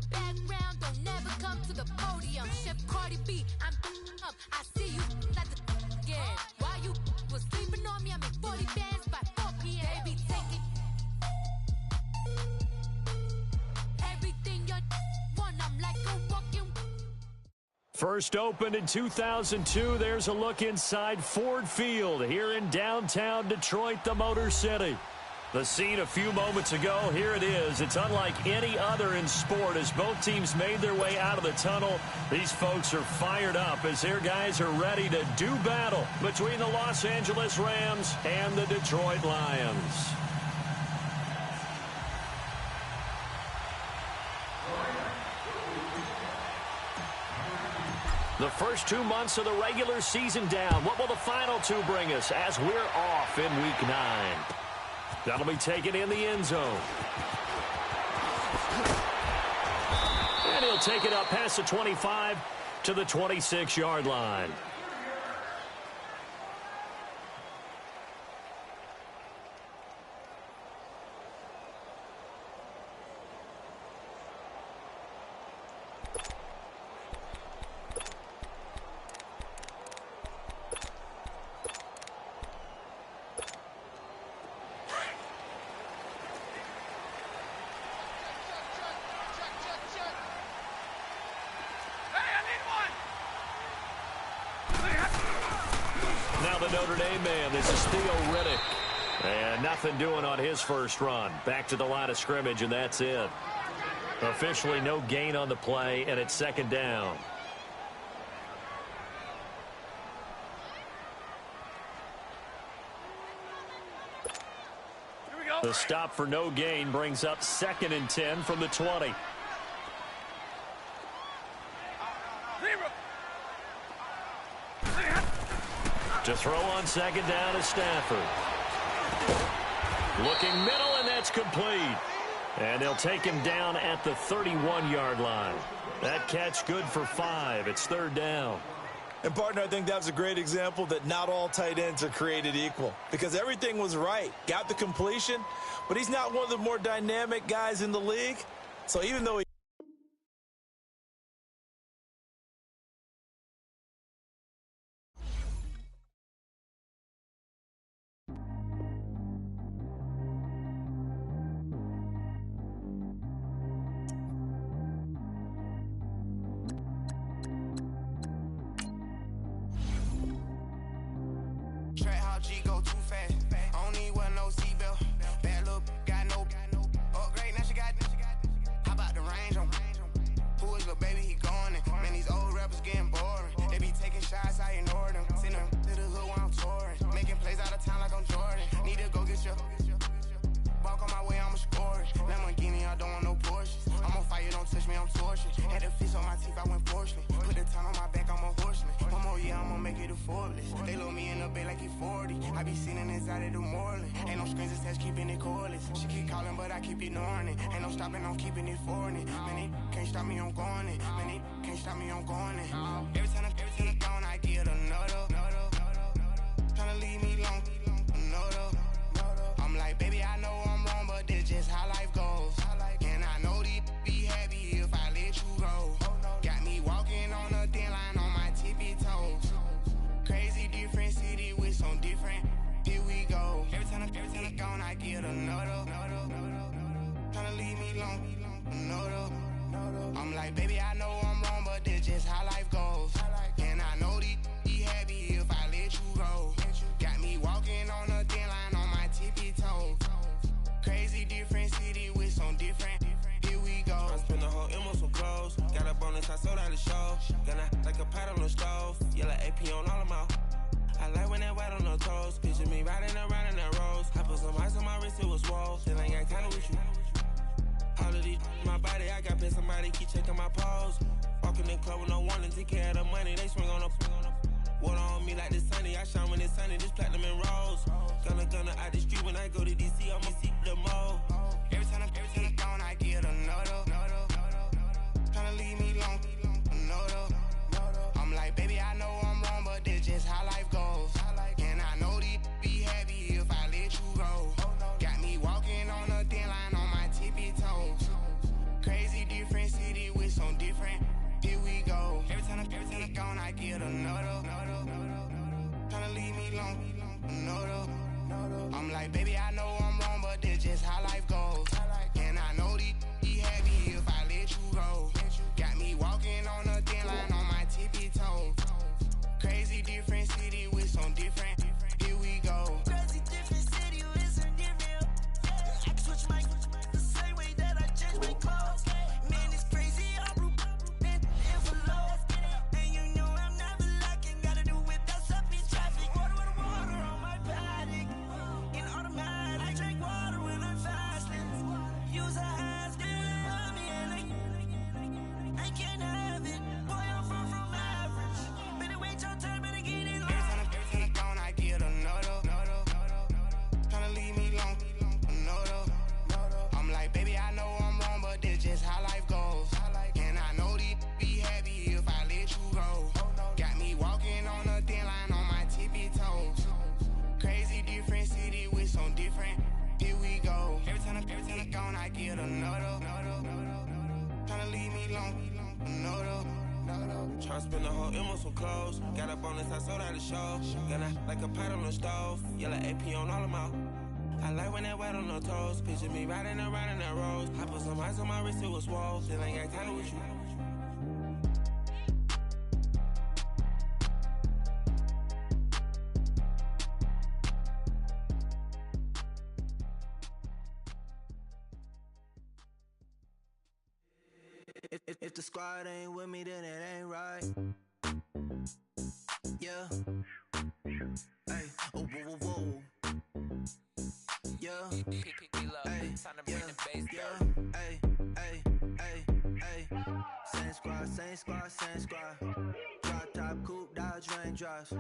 the background, don't never come to the podium. Chef Cardi B, I'm up. I see you like the again. While you was sleeping on me, I'm in 40 bands by 4 p.m. Baby, take it. Everything you want, I'm like a walking. First opened in 2002, there's a look inside Ford Field here in downtown Detroit, the Motor City. The scene a few moments ago, here it is. It's unlike any other in sport as both teams made their way out of the tunnel. These folks are fired up as their guys are ready to do battle between the Los Angeles Rams and the Detroit Lions. The first 2 months of the regular season down. What will the final two bring us as we're off in Week 9? That'll be taken in the end zone. And he'll take it up past the 25 to the 26-yard line. Now the Notre Dame man, this is Theo Riddick. And nothing doing on his first run. Back to the line of scrimmage, and that's it. Officially no gain on the play, and it's second down. Here we go. The stop for no gain brings up 2nd and 10 from the 20. To throw on second down is Stafford. Looking middle, and that's complete. And they'll take him down at the 31-yard line. That catch good for 5. It's 3rd down. And, partner, I think that was a great example that not all tight ends are created equal. Because everything was right. Got the completion, but he's not one of the more dynamic guys in the league. So even though he G go too fast. I don't need one, no seatbelt. Bad look, got no upgrade. Now she got. How about the range on? Who is the baby? He going in. Man, these old rappers getting boring. They be taking shots, I ignore them. Send them to the hood while I'm touring. Making plays out of town like I'm Jordan. Need to go get your. Walk on my way, I'ma score it. Lamborghini, I don't want no Porsches. I'm on fire, don't touch me, I'm tortured. Had the fish on my teeth, I went porcelain. Put the town on my back, I'm a horseman. One more year, I'ma make it a Forbes. They load me in the bay like he 40. I be sitting inside of the Moreland. Ain't no screens attached, keeping it cordless. She keep calling, but I keep ignoring it. Ain't no stopping, I'm keeping it for it. Man, it can't stop me, I'm going it. Man, it can't stop me, I'm going it. Every time I'm gone, I get another. Tryna leave me long, another. I'm like, baby, I know I'm wrong, but this just how life goes. And I know these be happy if I let you go. Got me walking on a thin line on my tippy toes. Crazy different city with some different. Here we go. Every time I'm gone, I get another. Tryna leave me long, another. I'm like, baby, I know I'm wrong, but this just how life goes. And I know these be happy if I let you go. Got me walking on a thin line on my tippy toes. Crazy different city with some different. Here we go. I spent the whole M on some clothes. Got a bonus, I sold out the show. Gonna like a pot on the stove. Yellow AP on all of my. I like when that white on the toes. Picture me riding around in that rose. I put some ice on my wrist, it was swole. Still ain't got time with you. All of these my body, I got pissed. Somebody keep checking my pose. Walking in the club with no warning, take care of the money. They swing on the. Water on me like the sunny. I shine when it's sunny. This platinum and rose. Gonna out the street when I go to DC. I'ma see the mall. Every time I'm gone, I get another. Tryna leave me long, another. I'm like, baby, I know I'm wrong, but this just how life goes. And I know these be happy if I let you go. Got me walking on a thin line on my tippy toes. Crazy different city. some different. Here we go. Every time I'm gone, I get another. Tryna leave me alone, another. I'm like, baby, I know I'm wrong, but this just how life goes. And I know these happy if I let you go. Got me walking on a thin line on my tippy toes. Crazy different city with some different. Here we go. Crazy different city with some different. I can switch my the same way that I change my clothes. Man, it's crazy. I'm blue and envelope. And you know I'm never lacking. Gotta do without stopping traffic. Water on my paddock. In automatic. I drink water when I'm fasting. Use a has on me and I can't have it. Boy, I'm from average. Better wait your turn, better get it on. Every time I'm gone, I get another. Tryna leave me alone, another. I'm like, baby, I know I'm wrong, but this just how life goes. And I know these be happy if I let you go. Got me walking on a thin line on my tippy toes. Crazy different city with some different. Here we go. Every time I'm gone, I get another. Tryna leave me alone, another. Tryna spend the whole M on some clothes. Got up on this, I sold out the show. Got like a pot on the stove. Yellow AP on all of my. I like when that wet on the toes. Picture me riding around in that rose. I put some ice on my wrist, it was swole. Still ain't got time with you. If the squad ain't with me, then it ain't right. Yeah. Hey. Oh, whoa, whoa, whoa. Yeah. Hey. Yeah. Hey. Hey. Hey. Hey. Same squad, same squad, same squad. Drop top, coupe, Dodge raindrops.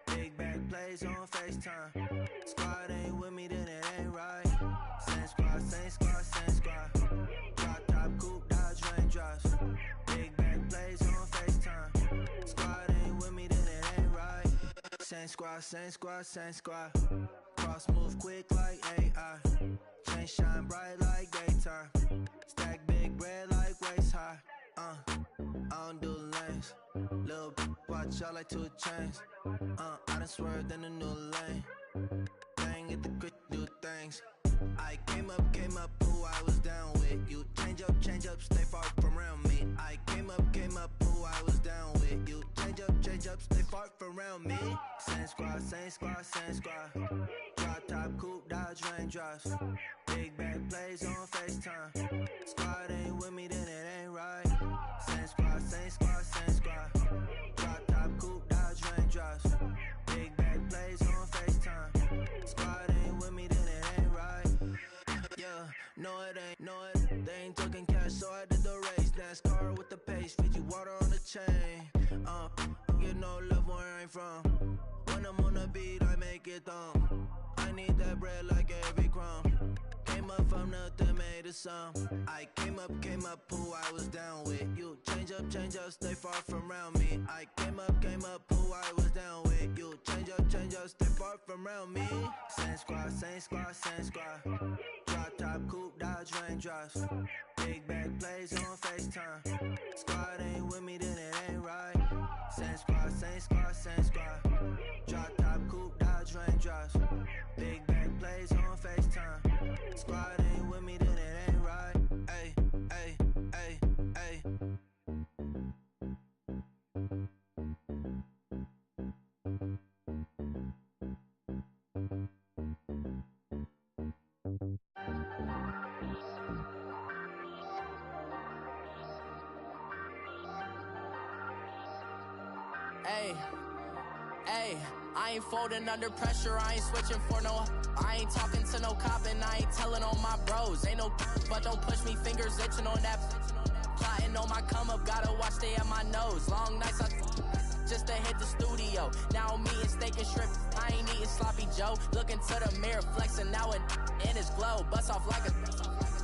Big back plays on FaceTime. Squad ain't with me, then it ain't right. Same squad, same squad, same squad. Drop top, coupe, Dodge raindrops. Big back plays on FaceTime. Squad ain't with me, then it ain't right. Same squad, same squad, same squad. Cross move quick like AI. Chain shine bright like daytime. Stack big bread like waist high. I don't do lanes. Little watch out like 2 chains. I done swerved in a new lane. Bang at the grit, do things. I came up, who I was down with. You change up, stay far from around me. I came up, who I was down with. You change up, stay far from around me. Same squad, same squad, same squad. Drop top, coupe, Dodge raindrops. Big back plays on FaceTime. Squad ain't with me, then it ain't right. Same squad, same squad, same squad. Drop top, coupe, Dodge raindrops. Big back plays on FaceTime. Squad ain't with me, then it ain't right. Yeah, no it ain't, no it. They ain't talking cash, so I did the race. NASCAR with the pace, feed you water on the chain. Get no love where I ain't from. When I'm on the beat, I make it thumb. I need that bread like every crumb. Came up from nothing, made a sum. I came up, who I was down with. You change up, stay far from around me. I came up, who I was down with. You change up, stay far from around me. Same squad, same squad, same squad. Drop top, coupe, Dodge raindrops. Big back plays on FaceTime. Squad ain't with me, then it ain't right. Same squad, same squad, same squad. Drop top, coupe, Dodge raindrops. Big back plays on FaceTime. Squad ain't with me, then it ain't right. Ay, ay, ay, ay. Hey, hey, I ain't folding under pressure, I ain't switching for no. I ain't talking to no cop and I ain't telling on my bros. Ain't no but don't push me, fingers itching on that. Plotting on my come up, gotta watch stay at my nose. Long nights I just to hit the studio. Now I'm eating steak and shrimp, I ain't eating sloppy Joe. Looking to the mirror, flexing now and in his glow. Bust off like a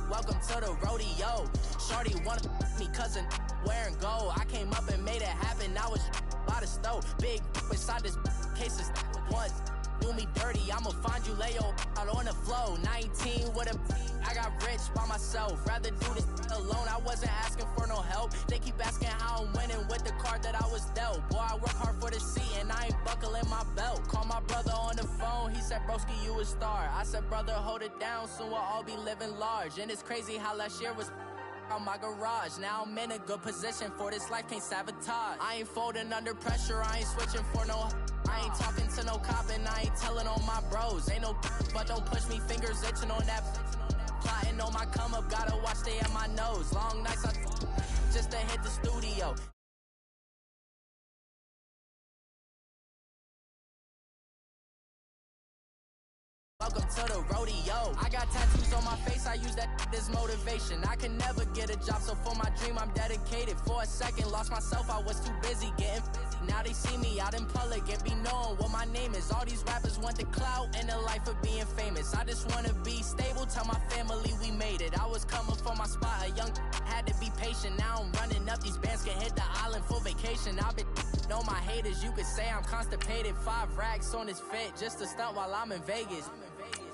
welcome to the rodeo. Shorty wanna me cousin wearing gold. I came up and made it happen, I was by the stove. Big beside this cases once do me dirty, I'ma find you, lay your out on the flow. 19 with a I got rich by myself, rather do this alone. I wasn't asking for no help, they They keep asking how I'm winning with the card that I was dealt. Boy, I work hard for the seat and I ain't buckling my belt. Call my brother on the phone, he said, broski, you a star. I said, brother, hold it down, soon we'll all be living large. And it's crazy how last year was on my garage. Now I'm in a good position for this life, can't sabotage. I ain't folding under pressure, I ain't switching for no. I ain't talking to no cop and I ain't telling on my bros. Ain't no but don't push me, fingers itching on that. Plotting on my come up, gotta watch stay at my nose. Long nights I just to hit the studio. Welcome to the rodeo. I got tattoos on my face, I use that as motivation. I can never get a job, so for my dream I'm dedicated. For a second, lost myself, I was too busy getting now they see me out in public and be knowing what my name is. All these rappers want the clout and the life of being famous. I just wanna be stable, tell my family we made it. I was coming for my spot, a young had to be patient. Now I'm running up, these bands can hit the island for vacation. I've been know my haters, you could say I'm constipated. 5 racks on his fit, just to stunt while I'm in Vegas.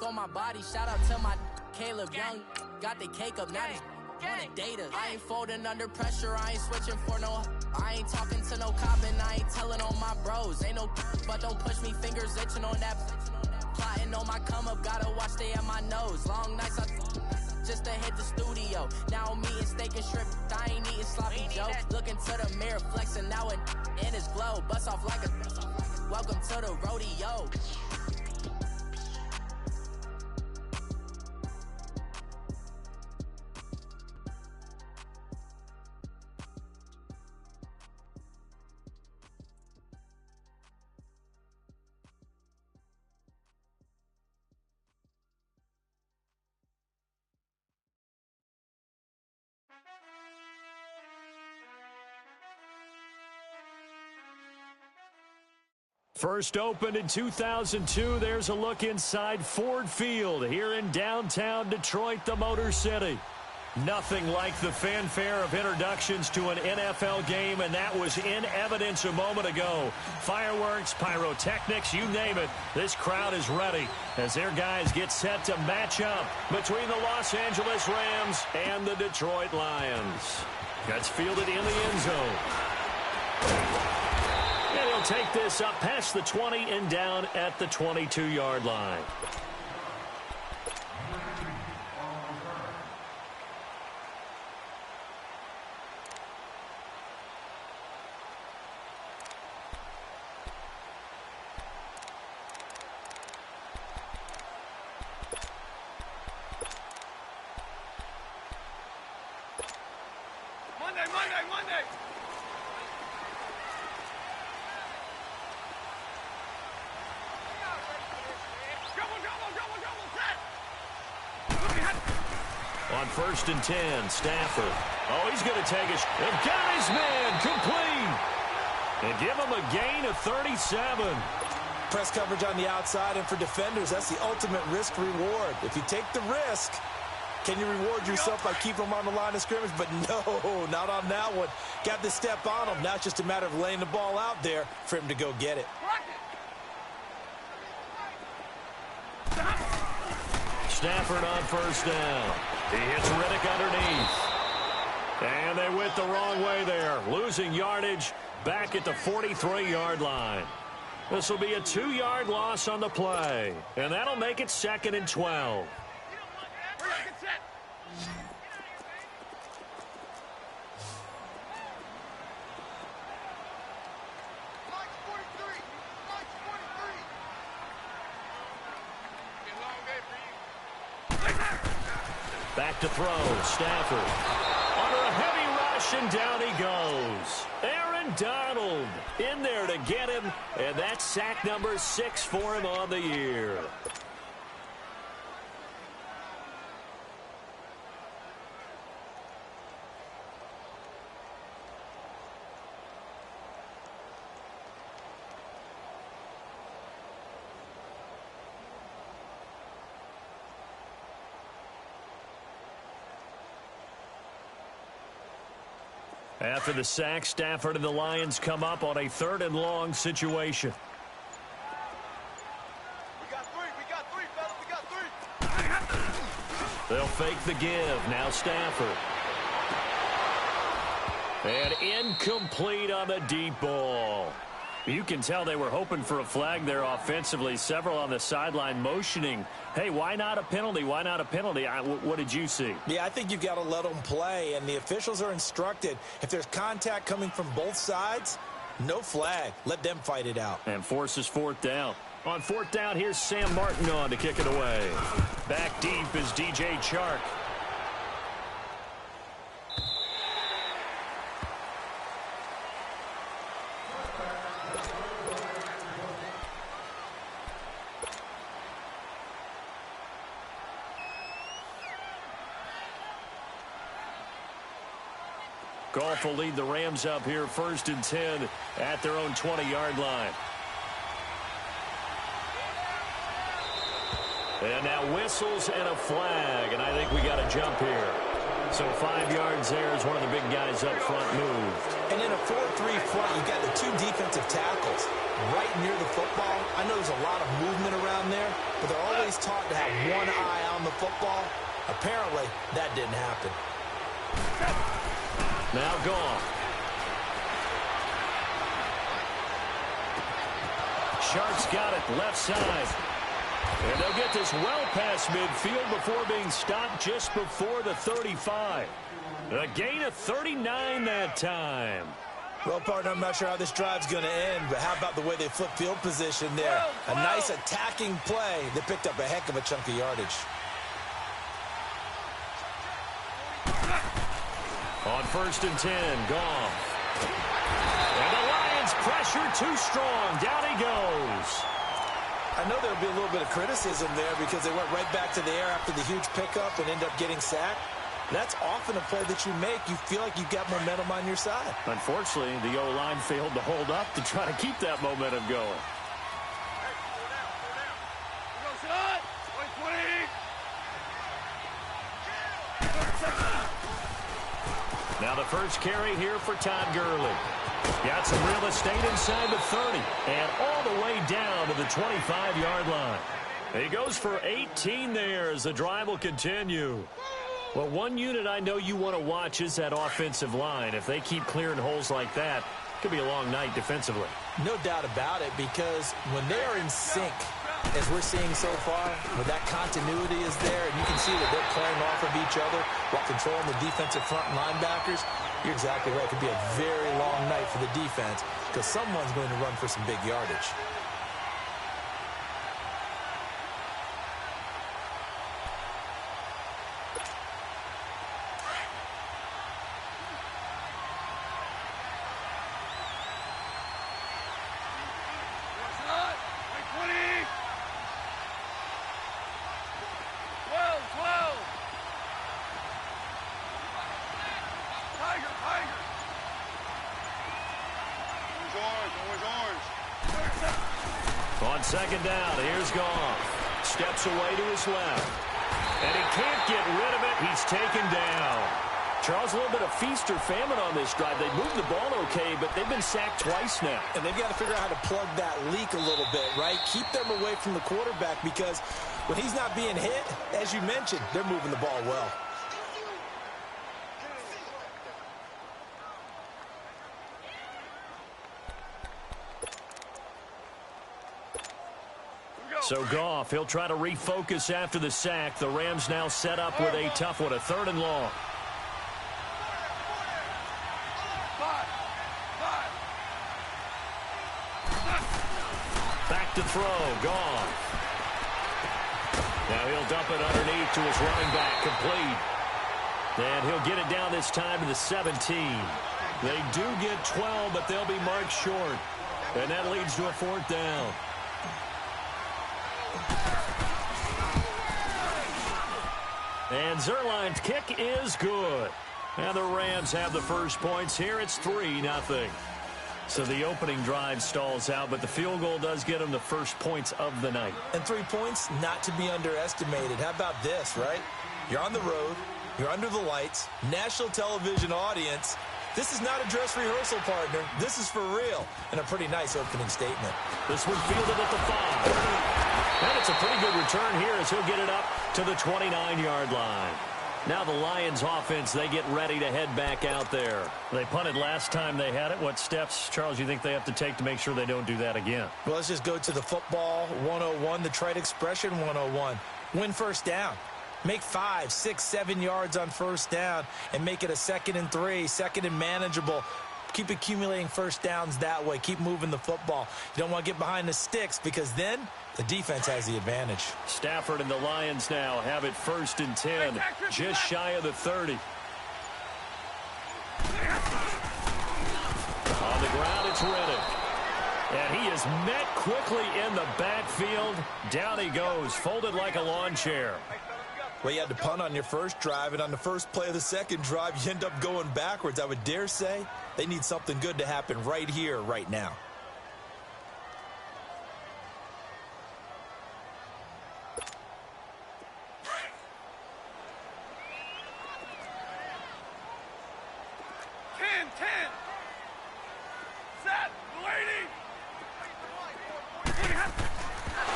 On my body, shout out to my Caleb Young. Got the cake up, now he's on a data. I ain't folding under pressure, I ain't switching for no. I ain't talking to no cop and I ain't telling on my bros. Ain't no but don't push me, fingers itching on that. Plotting on my come up, gotta watch stay at my nose. Long nights I just to hit the studio. Now I'm eating steak and shrimp, I ain't eating sloppy Joe. Looking to the mirror, flexing now and in his glow. Bust off like a welcome to the rodeo. First opened in 2002, there's a look inside Ford Field here in downtown Detroit, the Motor City. Nothing like the fanfare of introductions to an NFL game, and that was in evidence a moment ago. Fireworks, pyrotechnics, you name it. This crowd is ready as their guys get set to match up between the Los Angeles Rams and the Detroit Lions. Gets fielded in the end zone. And he'll take this up past the 20 and down at the 22-yard line. Monday. On 1st and 10, Stafford. Oh, he's going to take it. And got his man complete. And give him a gain of 37. Press coverage on the outside, and for defenders, that's the ultimate risk-reward. If you take the risk, can you reward yourself by keeping them on the line of scrimmage? But no, not on that one. Got the step on him. Now it's just a matter of laying the ball out there for him to go get it. Stafford on 1st down. He hits Riddick underneath. And they went the wrong way there. Losing yardage back at the 43-yard line. This will be a 2-yard loss on the play. And that'll make it 2nd and 12. Back to throw, Stafford. Under a heavy rush, and down he goes. Aaron Donald in there to get him, and that's sack number 6 for him on the year. After the sack, Stafford and the Lions come up on a 3rd and long situation. We got three, fellas. We got 3. They'll fake the give. Now Stafford. And incomplete on the deep ball. You can tell they were hoping for a flag there offensively. Several on the sideline motioning, hey, why not a penalty? Why not a penalty? What did you see? Yeah, I think you've got to let them play, and the officials are instructed. If there's contact coming from both sides, no flag. Let them fight it out. And forces fourth down. On fourth down, here's Sam Martin on to kick it away. Back deep is DJ Chark. Goff will lead the Rams up here 1st and 10 at their own 20-yard line. And now whistles and a flag, and I think we got a jump here. So 5 yards there as one of the big guys up front moved. And in a 4-3 front, you've got the 2 defensive tackles right near the football. I know there's a lot of movement around there, but they're always taught to have one eye on the football. Apparently, that didn't happen. Now gone. Shark's got it left side. And they'll get this well past midfield before being stopped just before the 35. A gain of 39 that time. Well, partner, I'm not sure how this drive's going to end, but how about the way they flip field position there? A nice attacking play that picked up a heck of a chunk of yardage. On 1st and 10, Goff. And the Lions pressure too strong. Down he goes. I know there'll be a little bit of criticism there because they went right back to the air after the huge pickup and ended up getting sacked. That's often a play that you make. You feel like you've got momentum on your side. Unfortunately, the O-line failed to hold up to try to keep that momentum going. Now the first carry here for Todd Gurley. Got some real estate inside the 30 and all the way down to the 25-yard line. He goes for 18 there as the drive will continue. Well, one unit I know you want to watch is that offensive line. If they keep clearing holes like that, it could be a long night defensively. No doubt about it, because when they are in sync, as we're seeing so far, when that continuity is there, and you can see that they're playing off of each other while controlling the defensive front linebackers, you're exactly right. It could be a very long night for the defense because someone's going to run for some big yardage. On second down, here's Goff. Steps away to his left. And he can't get rid of it. He's taken down. Charles, a little bit of feast or famine on this drive. They moved the ball okay, but they've been sacked twice now. And they've got to figure out how to plug that leak a little bit, right? Keep them away from the quarterback because when he's not being hit, as you mentioned, they're moving the ball well. So Goff, he'll try to refocus after the sack. The Rams now set up with a tough one, a 3rd and long. Back to throw, Goff. Now he'll dump it underneath to his running back, complete. And he'll get it down this time to the 17. They do get 12, but they'll be marked short. And that leads to a 4th down. And Zerline's kick is good. And the Rams have the first points here. It's 3-0. So the opening drive stalls out, but the field goal does get them the first points of the night. And 3 points, not to be underestimated. How about this, right? You're on the road. You're under the lights. National television audience. This is not a dress rehearsal, partner. This is for real. And a pretty nice opening statement. This one fielded at the 5. And it's a pretty good return here as he'll get it up to the 29-yard line. Now the Lions offense, they get ready to head back out there. They punted last time they had it. What steps, Charles, you think they have to take to make sure they don't do that again? Well, let's just go to the football 101, the trade expression 101. Win first down. Make 5, 6, 7 yards on first down and make it a 2nd and 3, 2nd and manageable. Keep accumulating first downs that way. Keep moving the football. You don't want to get behind the sticks because then the defense has the advantage. Stafford and the Lions now have it 1st and 10, just shy of the 30. On the ground, it's Reddick. And he is met quickly in the backfield. Down he goes, folded like a lawn chair. Well, you had to punt on your first drive, and on the first play of the second drive, you end up going backwards. I would dare say they need something good to happen right here, right now.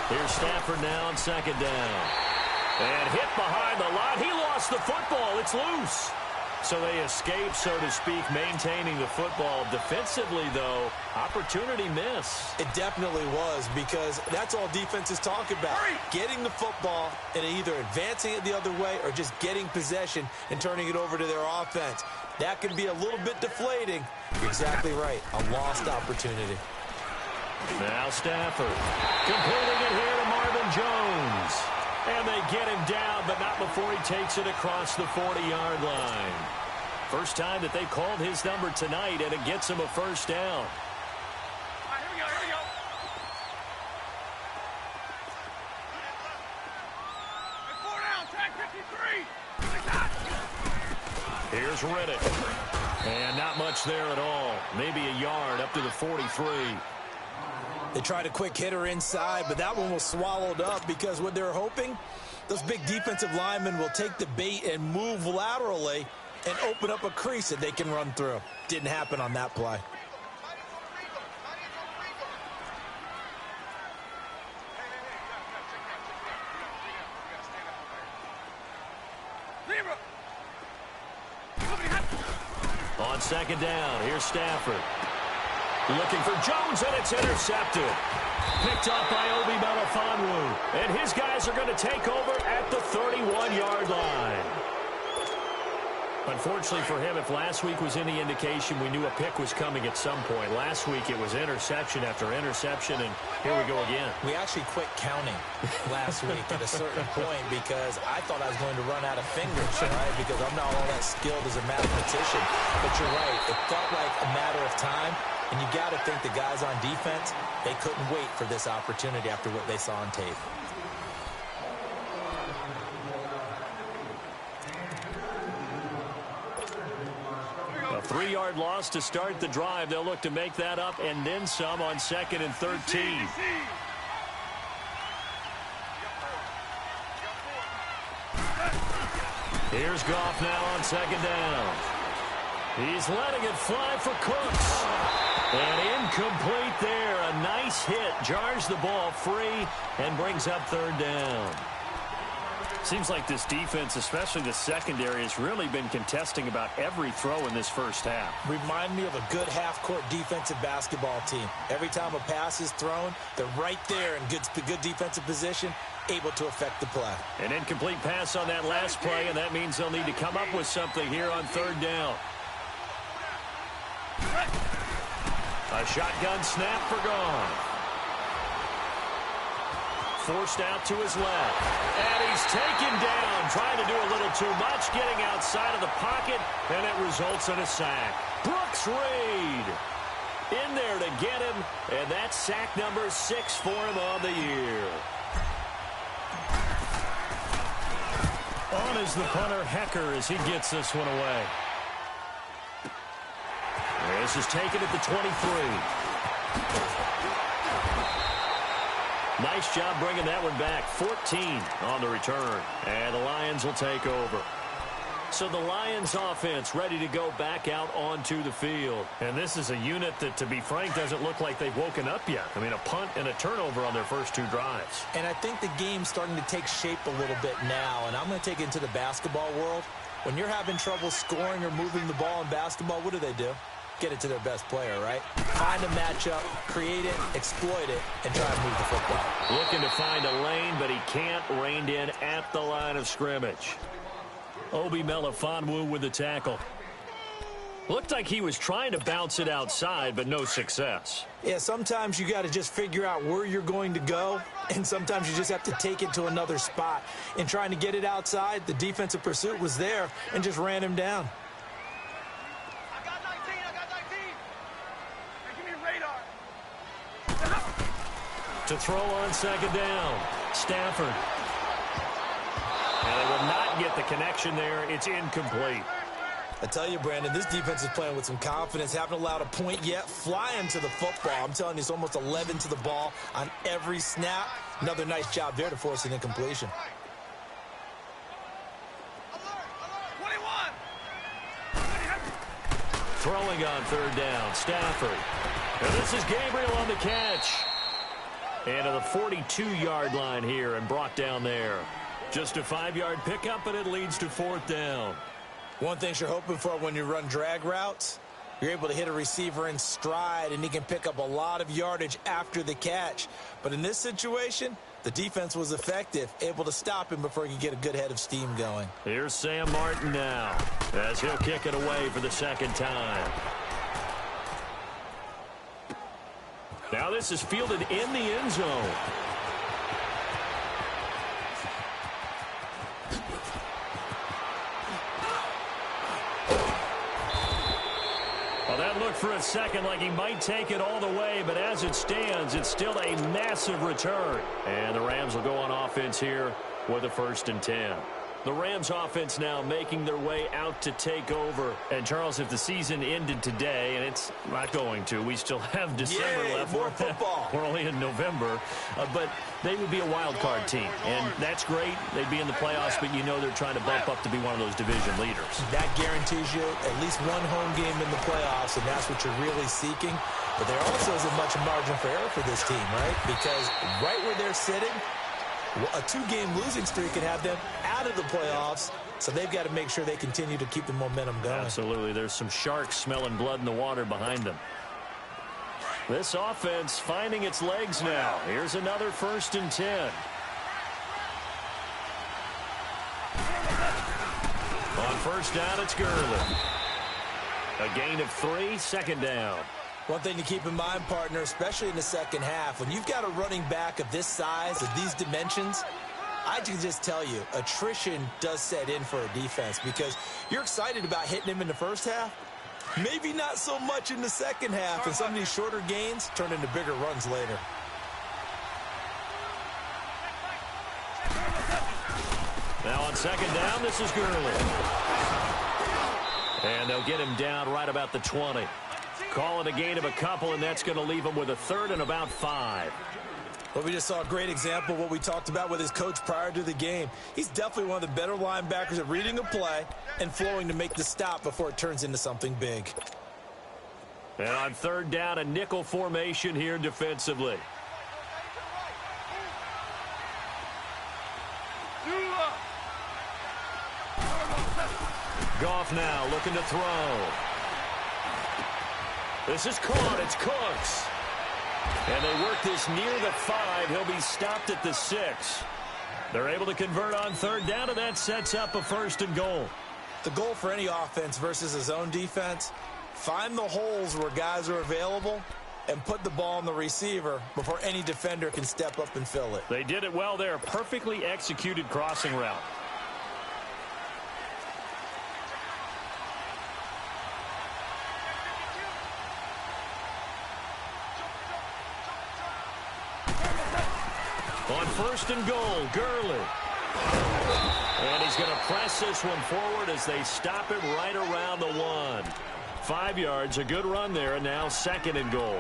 Here's Stafford now on 2nd down. And hit behind the line. He lost the football. It's loose. So they escape, so to speak, maintaining the football. Defensively, though, opportunity miss. It definitely was, because that's all defenses talk about. Getting the football and either advancing it the other way or just getting possession and turning it over to their offense. That can be a little bit deflating. You're exactly right. A lost opportunity. Now Stafford completing it here to Marvin Jones. And they get him down, but not before he takes it across the 40-yard line. First time that they called his number tonight, and it gets him a first down. Here we go. Hey, 4 down, tag 53. Here's Reddick. And not much there at all. Maybe a yard up to the 43. They tried a quick hitter inside, but that one was swallowed up because what they're hoping, those big defensive linemen will take the bait and move laterally and open up a crease that they can run through. Didn't happen on that play. On 2nd down, here's Stafford. Looking for Jones, and it's intercepted. Picked up by Obi Melifonwu. And his guys are going to take over at the 31-yard line. Unfortunately for him, if last week was any indication, we knew a pick was coming at some point. Last week it was interception after interception, and here we go again. We actually quit counting last week at a certain point because I thought I was going to run out of fingers, right? Because I'm not all that skilled as a mathematician. But you're right. It felt like a matter of time. And you got to think the guys on defense, they couldn't wait for this opportunity after what they saw on tape. A 3-yard loss to start the drive. They'll look to make that up and then some on 2nd and 13. Here's Goff now on 2nd down. He's letting it fly for Cooks. And incomplete there. A nice hit. Jars the ball free and brings up 3rd down. Seems like this defense, especially the secondary, has really been contesting about every throw in this first half. Remind me of a good half-court defensive basketball team. Every time a pass is thrown, they're right there in good defensive position, able to affect the play. An incomplete pass on that last play, and that means they'll need to come up with something here on 3rd down. A shotgun snap for Goff. Forced out to his left. And he's taken down, trying to do a little too much, getting outside of the pocket, and it results in a sack. Brooks Reed in there to get him, and that's sack number 6 for him on the year. On is the punter, Hecker, as he gets this one away. This is taken at the 23. Nice job bringing that one back. 14 on the return. And the Lions will take over. So the Lions offense ready to go back out onto the field. And this is a unit that, to be frank, doesn't look like they've woken up yet. I mean, a punt and a turnover on their first 2 drives. And I think the game's starting to take shape a little bit now. And I'm going to take it into the basketball world. When you're having trouble scoring or moving the ball in basketball, what do? Get it to their best player, right? Find a matchup, create it, exploit it, and try to move the football. Looking to find a lane, but he can't. Reined in at the line of scrimmage. Obi Melifonwu with the tackle. Looked like he was trying to bounce it outside, but no success. Yeah, sometimes you got to just figure out where you're going to go, and sometimes you just have to take it to another spot. In trying to get it outside, the defensive pursuit was there and just ran him down. I got 19. Hey, give me radar. To throw on second down, Stafford. And they will not get the connection there. It's incomplete. I tell you, Brandon, this defense is playing with some confidence. Haven't allowed a point yet. Flying to the football. I'm telling you, it's almost 11 to the ball on every snap. Another nice job there to force an incompletion. Throwing on third down, Stafford. And this is Gabriel on the catch. And to the 42-yard line here and brought down there. Just a 5-yard pickup, and it leads to 4th down. One thing you're hoping for when you run drag routes, you're able to hit a receiver in stride, and he can pick up a lot of yardage after the catch. But in this situation, the defense was effective, able to stop him before he could get a good head of steam going. Here's Sam Martin now, as he'll kick it away for the second time. Now this is fielded in the end zone. Well, that looked for a second like he might take it all the way, but as it stands, it's still a massive return. And the Rams will go on offense here with a 1st and 10. The Rams offense now making their way out to take over. And, Charles, if the season ended today, and it's not going to, we still have December left. More football. We're only in November. But they would be a wild card team. And that's great. They'd be in the playoffs, but you know they're trying to bump up to be one of those division leaders. That guarantees you at least one home game in the playoffs, and that's what you're really seeking. But there also isn't much margin for error for this team, right? Because right where they're sitting, a 2-game losing streak can have them out of the playoffs, so they've got to make sure they continue to keep the momentum going. Absolutely. There's some sharks smelling blood in the water behind them. This offense finding its legs now. Here's another 1st and 10. On 1st down, it's Gurley. A gain of 3, 2nd down. One thing to keep in mind, partner, especially in the second half, when you've got a running back of this size, of these dimensions, I can just tell you, attrition does set in for a defense because you're excited about hitting him in the first half. Maybe not so much in the second half, and some of these shorter gains turn into bigger runs later. Now on 2nd down, this is Gurley. And they'll get him down right about the 20. Call it a gain of a couple, and that's going to leave him with a 3rd and about 5. Well, we just saw a great example of what we talked about with his coach prior to the game. He's definitely one of the better linebackers at reading a play and flowing to make the stop before it turns into something big. And on 3rd down, a nickel formation here defensively. Goff now looking to throw. This is caught. It's Cooks. And they work this near the 5. He'll be stopped at the 6. They're able to convert on 3rd down, and that sets up a 1st and goal. The goal for any offense versus his own defense, find the holes where guys are available and put the ball on the receiver before any defender can step up and fill it. They did it well there. Perfectly executed crossing route. On 1st and goal, Gurley. And he's going to press this one forward as they stop him right around the 1. 5 yards, a good run there, and now 2nd and goal.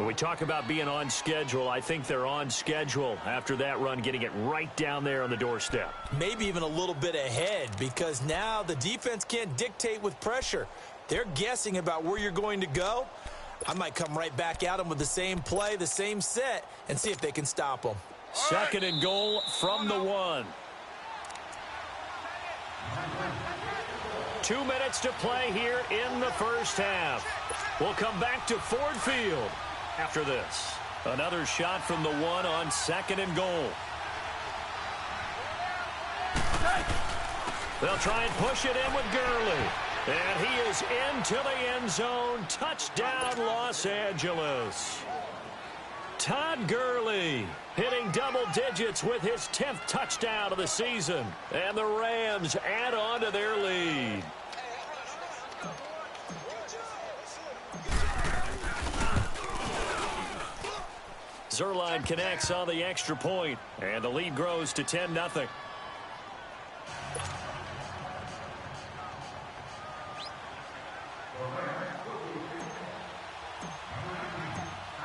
When we talk about being on schedule, I think they're on schedule after that run, getting it right down there on the doorstep. Maybe even a little bit ahead, because now the defense can't dictate with pressure. They're guessing about where you're going to go. I might come right back at them with the same play, the same set, and see if they can stop them. 2nd and goal from the 1. 2 minutes to play here in the first half. We'll come back to Ford Field after this. Another shot from the 1 on 2nd and goal. They'll try and push it in with Gurley. And he is into the end zone. Touchdown, Los Angeles. Todd Gurley hitting double digits with his 10th touchdown of the season. And the Rams add on to their lead. Zerline connects on the extra point, and the lead grows to 10-0.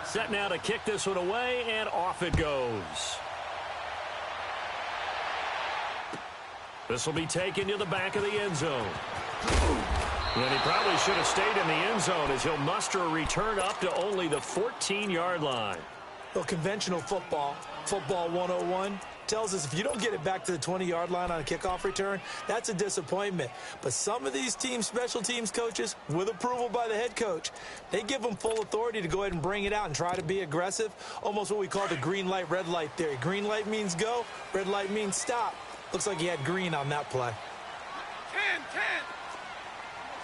Set now to kick this one away, and off it goes. This will be taken to the back of the end zone. And he probably should have stayed in the end zone as he'll muster a return up to only the 14-yard line. Well, conventional football 101, tells us if you don't get it back to the 20-yard line on a kickoff return, that's a disappointment. But some of these teams, special teams coaches, with approval by the head coach, they give them full authority to go ahead and bring it out and try to be aggressive, almost what we call the green light, red light theory. Green light means go, red light means stop. Looks like he had green on that play. 10, 10.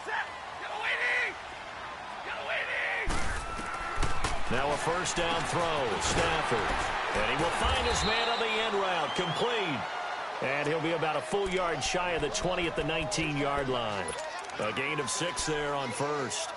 Set. Get away, Now a first down throw. Stafford. And he will find his man on the end route. Complete. And he'll be about a full yard shy of the 20 at the 19-yard line. A gain of 6 there on first.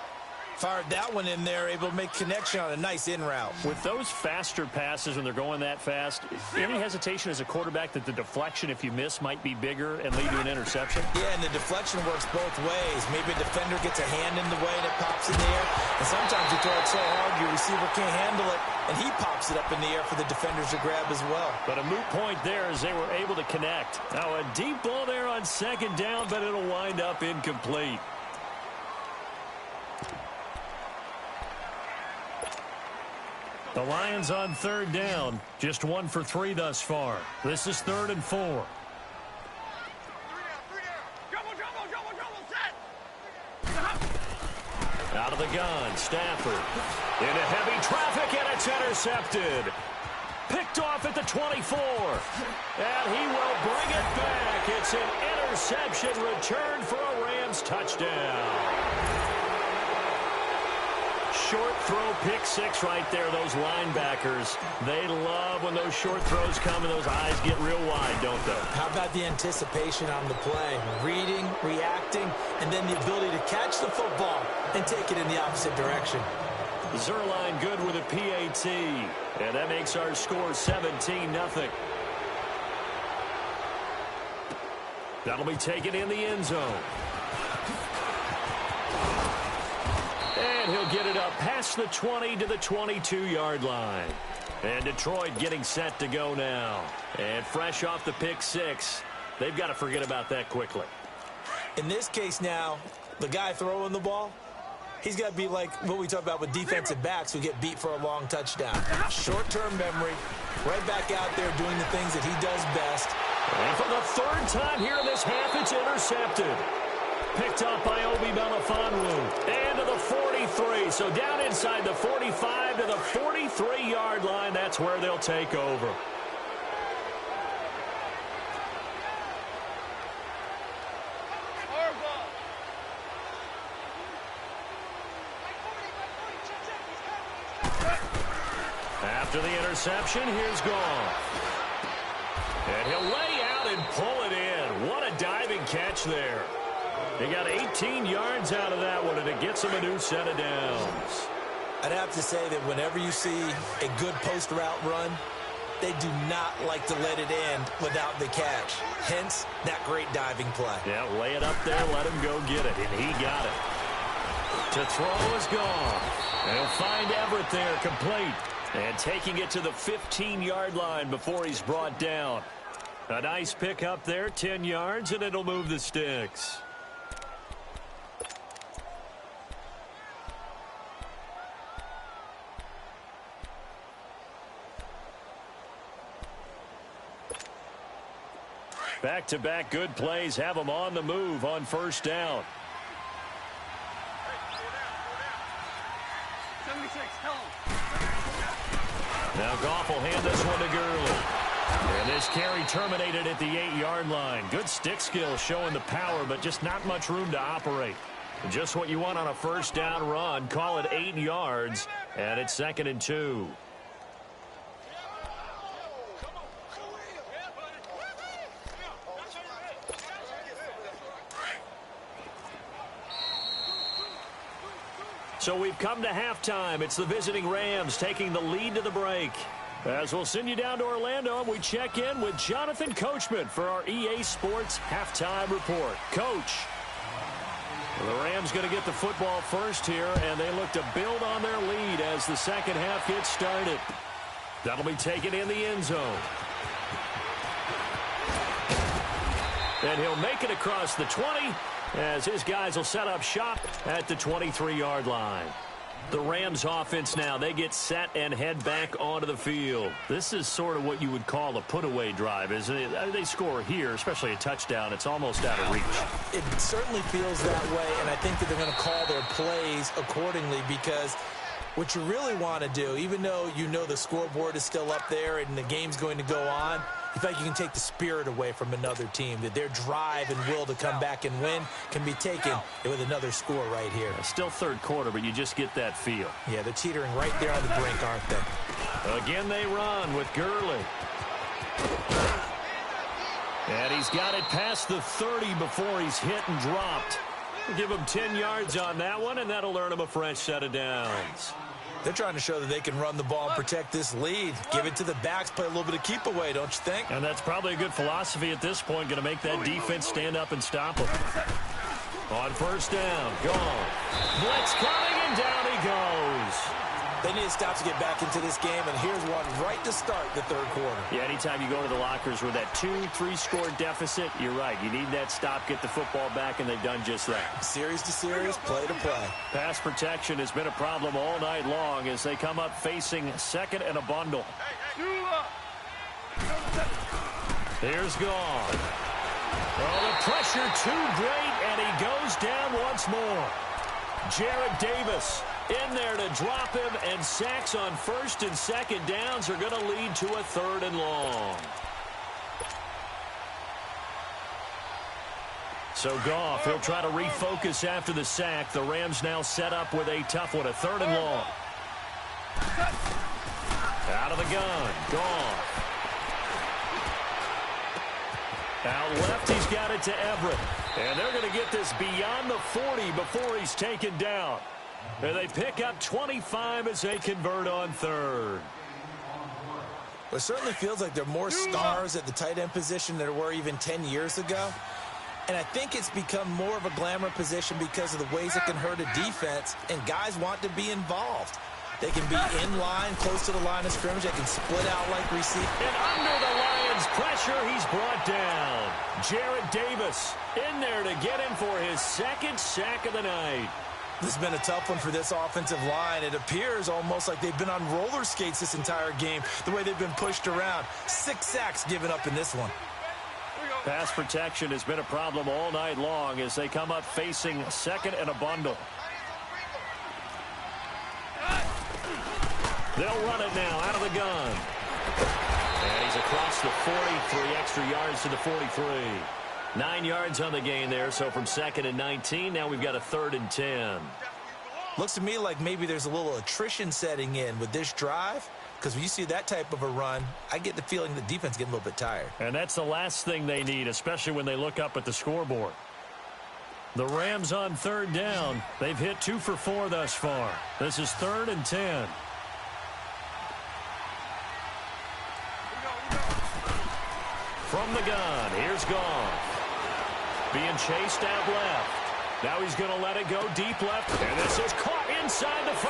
Fired that one in there, able to make connection on a nice in route. With those faster passes when they're going that fast, any hesitation as a quarterback that the deflection, if you miss, might be bigger and lead to an interception? Yeah, and the deflection works both ways. Maybe a defender gets a hand in the way and it pops in the air. And sometimes you throw it so hard your receiver can't handle it, and he pops it up in the air for the defenders to grab as well. But a moot point there as they were able to connect. Now a deep ball there on second down, but it'll wind up incomplete. The Lions on third down, just 1 for 3 thus far. This is 3rd and 4. Double, set. Out of the gun, Stafford. Into heavy traffic, and it's intercepted. Picked off at the 24. And he will bring it back. It's an interception returned for a Rams touchdown. Short throw, pick 6 right there. Those linebackers, they love when those short throws come and those eyes get real wide, don't they? How about the anticipation on the play? Reading, reacting, and then the ability to catch the football and take it in the opposite direction. Zerline good with a PAT, and that makes our score 17-0. That'll be taken in the end zone. And he'll get it up past the 20 to the 22-yard line. And Detroit getting set to go now. And fresh off the pick 6, they've got to forget about that quickly. In this case now, the guy throwing the ball, he's got to be like what we talk about with defensive backs who get beat for a long touchdown. Short-term memory, right back out there doing the things that he does best. And for the 3rd time here in this half, it's intercepted. Picked up by Obi Melifonwu. And to the 43. So down inside the 45 to the 43-yard line. That's where they'll take over. After the interception, here's Goff. And he'll lay out and pull it in. What a diving catch there. He got 18 yards out of that one, and it gets him a new set of downs. I'd have to say that whenever you see a good post route run, they do not like to let it end without the catch. Hence, that great diving play. Yeah, lay it up there, let him go get it, and he got it. To throw is gone. They'll find Everett there, complete. And taking it to the 15-yard line before he's brought down. A nice pick up there, 10 yards, and it'll move the sticks. Back-to-back good plays have them on the move on first down. 76, Now Goff will hand this one to Gurley. And this carry terminated at the 8-yard line. Good stick skill showing the power, but just not much room to operate. Just what you want on a first down run. Call it 8 yards, and it's 2nd and 2. So we've come to halftime. It's the visiting Rams taking the lead to the break. As we'll send you down to Orlando, and we check in with Jonathan Coachman for our EA Sports Halftime Report. Coach, the Rams going to get the football first here, and they look to build on their lead as the second half gets started. That'll be taken in the end zone. And he'll make it across the 20 as his guys will set up shop at the 23-yard line. The Rams offense now, they get set and head back onto the field. This is sort of what you would call a put-away drive, isn't it? They score here, especially a touchdown. It's almost out of reach. It certainly feels that way, and I think that they're going to call their plays accordingly because what you really want to do, even though you know the scoreboard is still up there and the game's going to go on, you feel like you can take the spirit away from another team, that their drive and will to come back and win can be taken with another score right here. Still third quarter, but you just get that feel. Yeah, they're teetering right there on the brink, aren't they? Again, they run with Gurley. And he's got it past the 30 before he's hit and dropped. We'll give him 10 yards on that one, and that'll earn him a fresh set of downs. They're trying to show that they can run the ball and protect this lead. Give it to the backs, play a little bit of keep away, don't you think? And that's probably a good philosophy at this point, going to make that defense stand up and stop them. On first down, gone. Blitz coming, and down he goes. They need to stop to get back into this game, and here's one right to start the third quarter. Yeah, anytime you go to the lockers with that 2-3 score deficit, you're right. You need that stop, get the football back, and they've done just that. Series to series, play to play. Pass protection has been a problem all night long as they come up facing second and a bundle. Here's gone. Oh, the pressure too great, and he goes down once more. Jarrett Davis in there to drop him, and sacks on first and second downs are going to lead to a third and long. So Goff, he'll try to refocus after the sack. The Rams now set up with a tough one, a third and long. Out of the gun, Goff. Out left, he's got it to Everett. And they're going to get this beyond the 40 before he's taken down. And they pick up 25 as they convert on third. It certainly feels like there are more stars at the tight end position than there were even 10 years ago. And I think it's become more of a glamour position because of the ways it can hurt a defense, and guys want to be involved. They can be in line, close to the line of scrimmage. They can split out like receive. And under the Lions' pressure, he's brought down. Jarrett Davis in there to get him for his second sack of the night. This has been a tough one for this offensive line. It appears almost like they've been on roller skates this entire game, the way they've been pushed around. 6 sacks given up in this one. Pass protection has been a problem all night long as they come up facing second and a bundle. They'll run it now out of the gun. And he's across the 40, 3 extra yards to the 43. 9 yards on the gain there, so from second and 19, now we've got a third and 10. Looks to me like maybe there's a little attrition setting in with this drive, because when you see that type of a run, I get the feeling the defense is getting a little bit tired. And that's the last thing they need, especially when they look up at the scoreboard. The Rams on third down. They've hit 2 for 4 thus far. This is third and 10. From the gun, here's Goff. Being chased out left. Now he's going to let it go deep left. And this is caught inside the 5.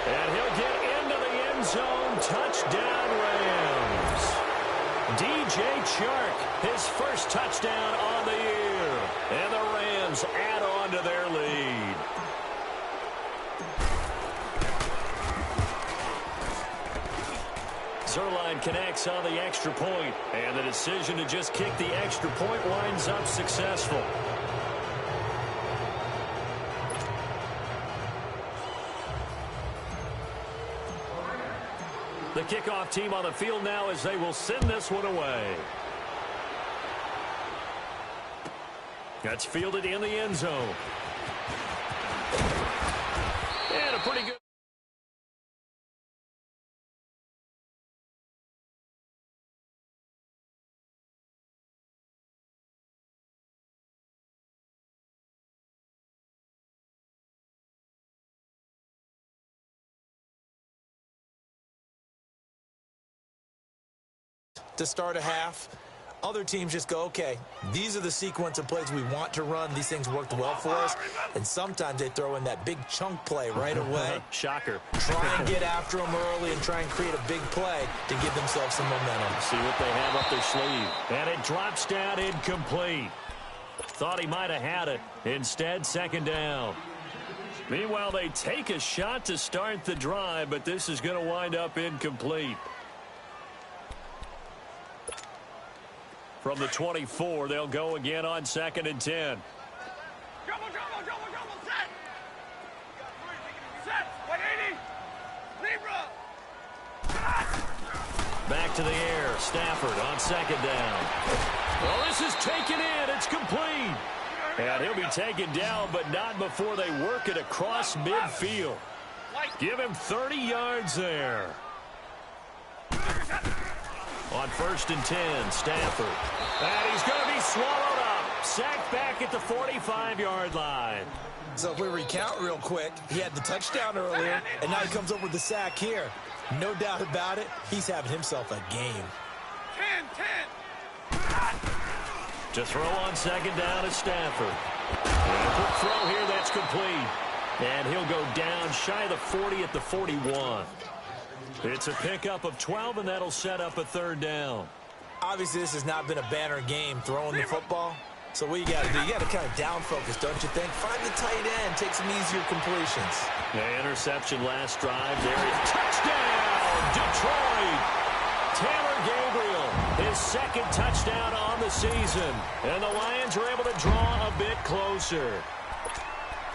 And he'll get into the end zone. Touchdown, Rams. DJ Chark, his first touchdown on the year. And the Rams add on to their lead. Zerline connects on the extra point, and the decision to just kick the extra point winds up successful. The kickoff team on the field now as they will send this one away. That's fielded in the end zone. And a pretty good... to start a half. Other teams just go, okay, these are the sequence of plays we want to run. These things worked well for us. And sometimes they throw in that big chunk play right away. Shocker. Try and get after them early and try and create a big play to give themselves some momentum. See what they have up their sleeve. And it drops down incomplete. Thought he might have had it. Instead, second down. Meanwhile, they take a shot to start the drive, but this is going to wind up incomplete. From the 24, they'll go again on 2nd and 10. Double, set. Set, 180. Libra. Back to the air. Stafford on 2nd down. Well, this is taken in. It's complete. And he'll be taken down, but not before they work it across midfield. Give him 30 yards there. On 1st and 10, Stafford. And he's going to be swallowed up. Sacked back at the 45-yard line. So if we recount real quick, he had the touchdown earlier, and now he comes over with the sack here. No doubt about it, he's having himself a game. 10. To throw on 2nd down is Stafford. And a quick throw here that's complete. And he'll go down shy of the 40 at the 41. It's a pickup of 12, and that'll set up a 3rd down. Obviously, this has not been a banner game throwing the football. So what you got to do, you got to kind of down focus, don't you think? Find the tight end, take some easier completions. The interception last drive there. Touchdown, Detroit! Taylor Gabriel, his 2nd touchdown on the season. And the Lions are able to draw a bit closer.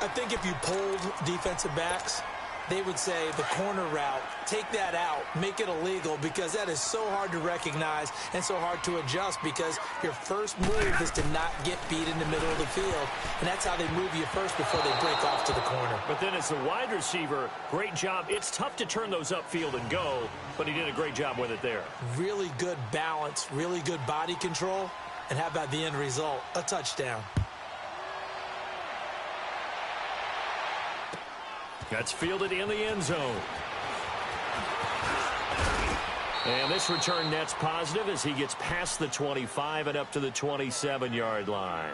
I think if you polled defensive backs, they would say the corner route, take that out, make it illegal, because that is so hard to recognize and so hard to adjust, because your first move is to not get beat in the middle of the field, and that's how they move you first before they break off to the corner. But then as the wide receiver, great job. It's tough to turn those upfield and go, but he did a great job with it there. Really good balance, really good body control, and how about the end result? A touchdown. That's fielded in the end zone. And this return net's positive as he gets past the 25 and up to the 27-yard line.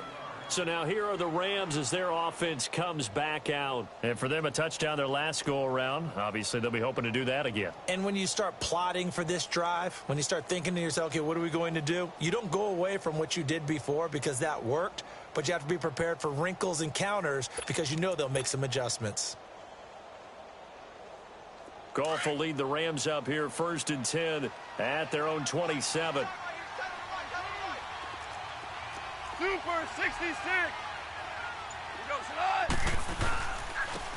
So now here are the Rams as their offense comes back out. And for them, a touchdown their last go-around. Obviously, they'll be hoping to do that again. And when you start plotting for this drive, when you start thinking to yourself, okay, what are we going to do? You don't go away from what you did before because that worked, but you have to be prepared for wrinkles and counters because you know they'll make some adjustments. Goff will lead the Rams up here 1st and 10 at their own 27. Super 66. He goes slide.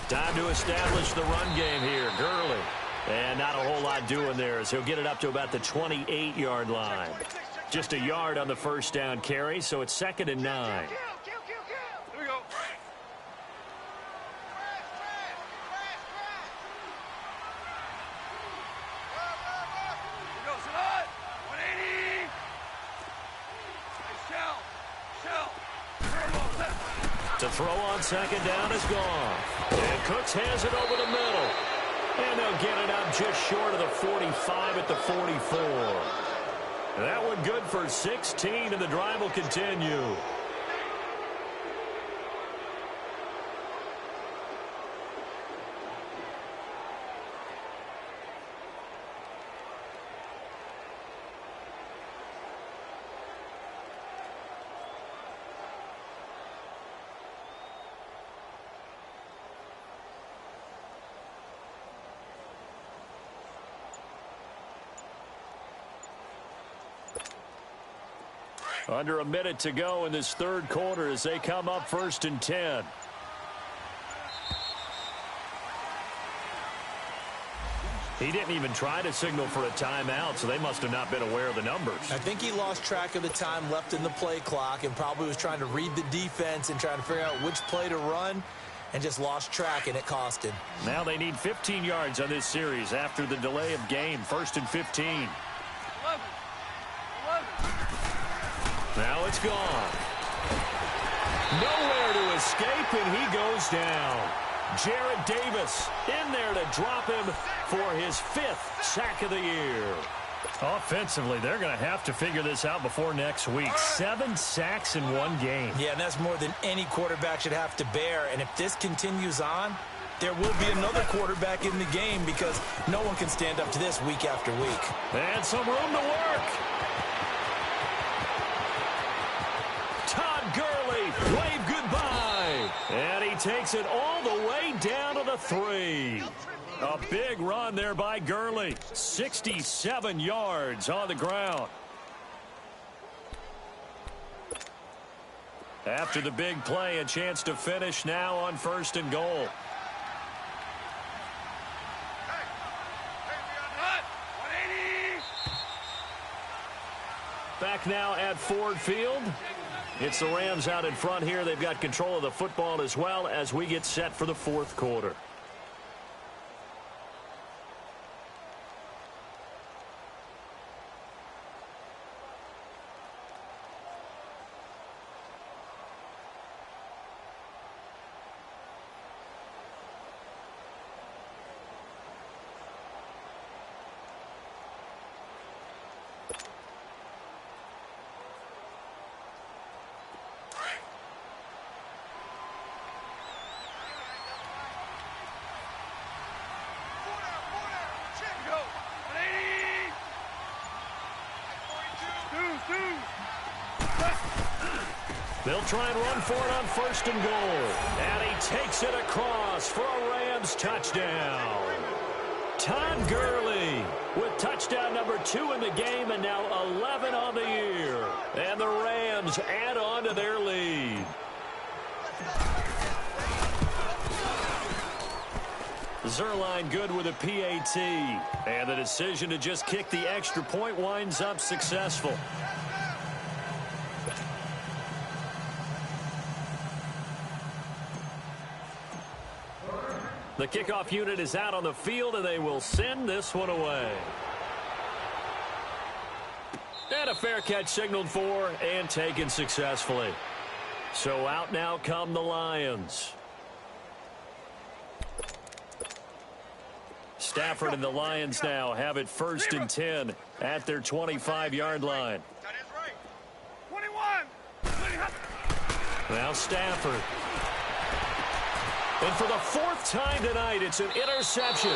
Time to establish the run game here. Gurley. And not a whole lot doing there as he'll get it up to about the 28-yard line. Just a yard on the 1st down carry, so it's 2nd and 9. Here we go. To throw on 2nd down is gone. And Cooks has it over the middle. And they'll get it up just short of the 45 at the 44. That one good for 16, and the drive will continue. Under a minute to go in this third quarter as they come up 1st and 10. He didn't even try to signal for a timeout, so they must have not been aware of the numbers. I think he lost track of the time left in the play clock and probably was trying to read the defense and trying to figure out which play to run and just lost track, and it cost him. Now they need 15 yards on this series after the delay of game. 1st and 15. 11. Now it's gone. Nowhere to escape, and he goes down. Jarrett Davis in there to drop him for his 5th sack of the year. Offensively, they're going to have to figure this out before next week. 7 sacks in one game. Yeah, and that's more than any quarterback should have to bear. And if this continues on, there will be another quarterback in the game because no one can stand up to this week after week. And some room to work. Todd Gurley, wave goodbye. And he takes it all the way down to the 3. A big run there by Gurley. 67 yards on the ground. After the big play, a chance to finish now on 1st and goal. Back now at Ford Field. It's the Rams out in front here. They've got control of the football as well as we get set for the 4th quarter. They'll try and run for it on 1st and goal. And he takes it across for a Rams touchdown. Todd Gurley with touchdown number 2 in the game and now 11 on the year. And the Rams add on to their lead. Zerline good with a PAT. And the decision to just kick the extra point winds up successful. The kickoff unit is out on the field, and they will send this one away. And a fair catch signaled for and taken successfully. So out now come the Lions. Stafford and the Lions now have it 1st and 10 at their 25-yard line. That is right. 21. Now Stafford. And for the 4th time tonight, it's an interception.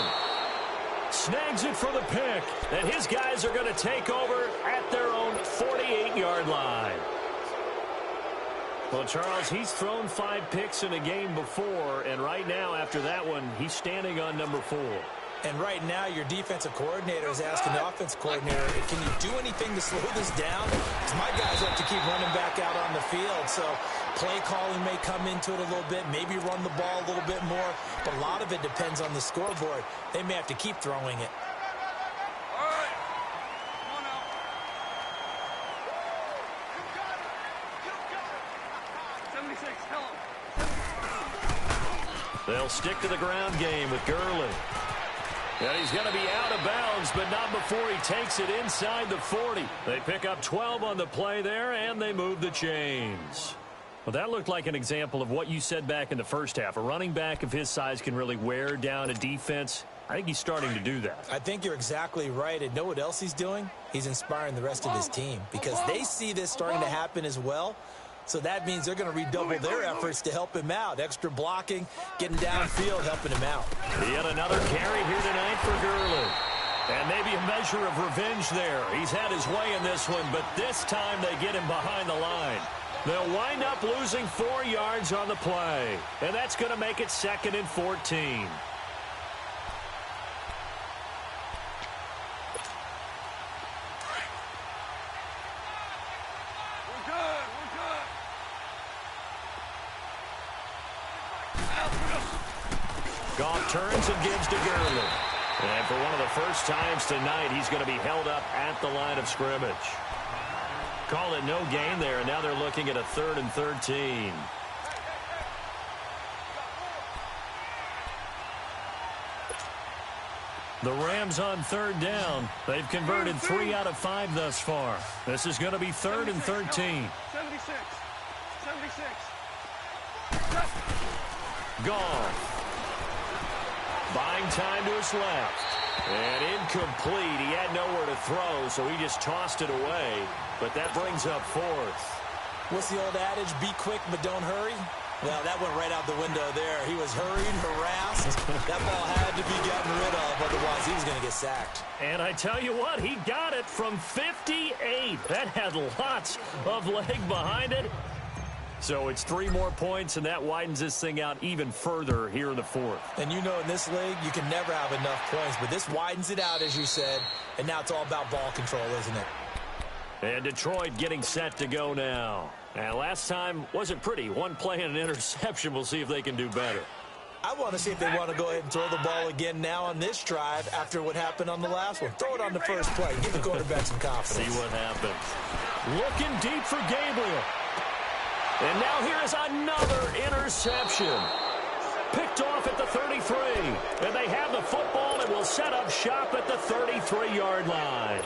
Snags it for the pick. And his guys are going to take over at their own 48-yard line. Well, Charles, he's thrown 5 picks in a game before. And right now, after that one, he's standing on number 4. And right now, your defensive coordinator is asking the offensive coordinator, can you do anything to slow this down? Because my guys have to keep running back out on the field. So play calling may come into it a little bit, maybe run the ball a little bit more. But a lot of it depends on the scoreboard. They may have to keep throwing it. All right. Come on now. You got it. 76, tell him. They'll stick to the ground game with Gurley. And he's going to be out of bounds, but not before he takes it inside the 40. They pick up 12 on the play there, and they move the chains. Well, that looked like an example of what you said back in the first half. A running back of his size can really wear down a defense. I think he's starting to do that. I think you're exactly right. And know what else he's doing? He's inspiring the rest of his team because they see this starting to happen as well. So that means they're going to redouble their efforts to help him out. Extra blocking, getting downfield, helping him out. Yet another carry here tonight for Gurley. And maybe a measure of revenge there. He's had his way in this one, but this time they get him behind the line. They'll wind up losing 4 yards on the play. And that's going to make it 2nd and 14. Goff turns and gives to Gurley. And for one of the first times tonight, he's going to be held up at the line of scrimmage. Call it no gain there, and now they're looking at a 3rd and 13. The Rams on 3rd down. They've converted 3 out of 5 thus far. This is going to be 3rd and 13. 76. Goff. Buying time to his left. And incomplete. He had nowhere to throw, so he just tossed it away. But that brings up 4th. What's the old adage? Be quick, but don't hurry. Well, that went right out the window there. He was hurried, harassed. That ball had to be gotten rid of, otherwise he was going to get sacked. And I tell you what, he got it from 58. That had lots of leg behind it. So it's 3 more points, and that widens this thing out even further here in the 4th. And you know in this league, you can never have enough points, but this widens it out, as you said, and now it's all about ball control, isn't it? And Detroit getting set to go now. And last time wasn't pretty. 1 play and an interception. We'll see if they can do better. I want to see if they want to go ahead and throw the ball again now on this drive after what happened on the last one. Throw it on the first play. Give the quarterback some confidence. See what happens. Looking deep for Gabriel. And now here is another interception. Picked off at the 33. And they have the football and will set up shop at the 33-yard line.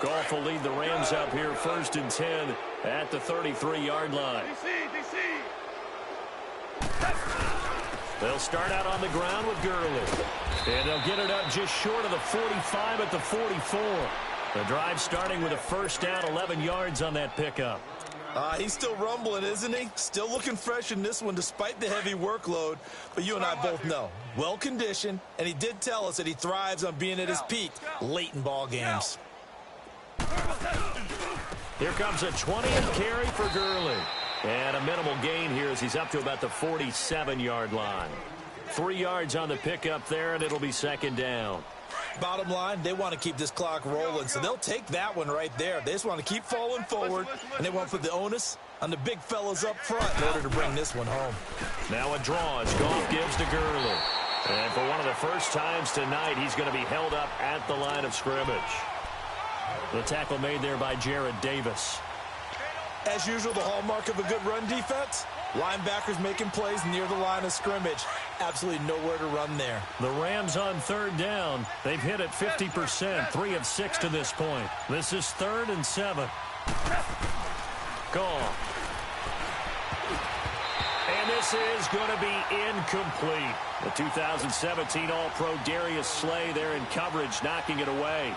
Goff will lead the Rams up here 1st and 10 at the 33-yard line. DC. They'll start out on the ground with Gurley. And they'll get it up just short of the 45 at the 44. The drive starting with a first down, 11 yards on that pickup. He's still rumbling, isn't he? Still looking fresh in this one despite the heavy workload. But you and I both know, well-conditioned, and he did tell us that he thrives on being at his peak late in ball games. Here comes a 20th carry for Gurley. And a minimal gain here as he's up to about the 47-yard line. 3 yards on the pickup there, and it'll be 2nd down. Bottom line, they want to keep this clock rolling, so they'll take that one right there. They just want to keep falling forward, and they want to put the onus on the big fellas up front in order to bring this one home. Now a draw as Goff gives to Gurley. And for one of the first times tonight, he's going to be held up at the line of scrimmage. The tackle made there by Jared Davis. As usual, the hallmark of a good run defense, linebackers making plays near the line of scrimmage. Absolutely nowhere to run there. The Rams on 3rd down. They've hit it 50%, 3 of 6 to this point. This is 3rd and 7. Goff. And this is going to be incomplete. The 2017 All-Pro Darius Slay there in coverage, knocking it away.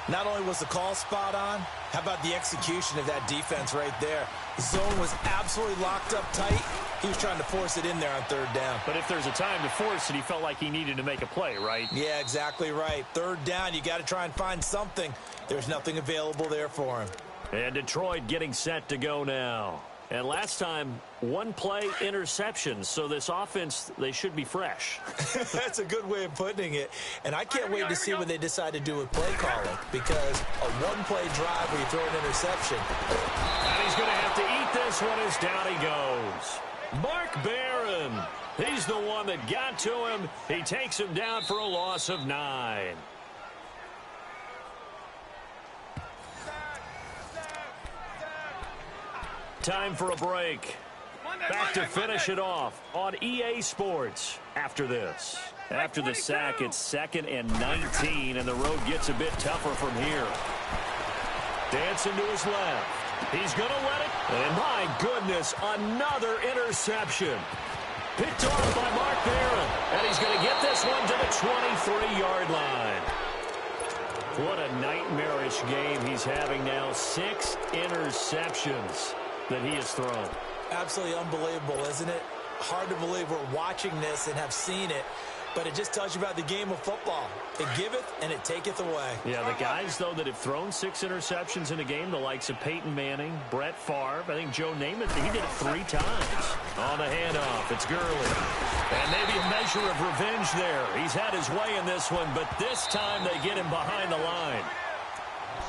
Not only was the call spot on, how about the execution of that defense right there? The zone was absolutely locked up tight. He was trying to force it in there on 3rd down. But if there's a time to force it, he felt like he needed to make a play, right? Yeah, exactly right. 3rd down, you got to try and find something. There's nothing available there for him. And Detroit getting set to go now. And last time, 1 play interception. So this offense, they should be fresh. That's a good way of putting it. And I can't wait to see what they decide to do with play calling. Because a 1-play drive where you throw an interception. And he's going to have to eat this one as down he goes. Mark Barron. He's the one that got to him. He takes him down for a loss of 9. Time for a break. Back to finish it off on EA Sports after this. After the sack, it's 2nd and 19, and the road gets a bit tougher from here. Dancing to his left. He's going to let it. And my goodness, another interception. Picked off by Mark Barron. And he's going to get this one to the 23-yard line. What a nightmarish game he's having now. 6 interceptions that he has thrown. Absolutely unbelievable, isn't it? Hard to believe we're watching this and have seen it, but it just tells you about the game of football. It giveth and it taketh away. Yeah, the guys, though, that have thrown 6 interceptions in a game, the likes of Peyton Manning, Brett Favre, I think Joe Namath, he did it 3 times. On the handoff, it's Gurley. And maybe a measure of revenge there. He's had his way in this one, but this time they get him behind the line.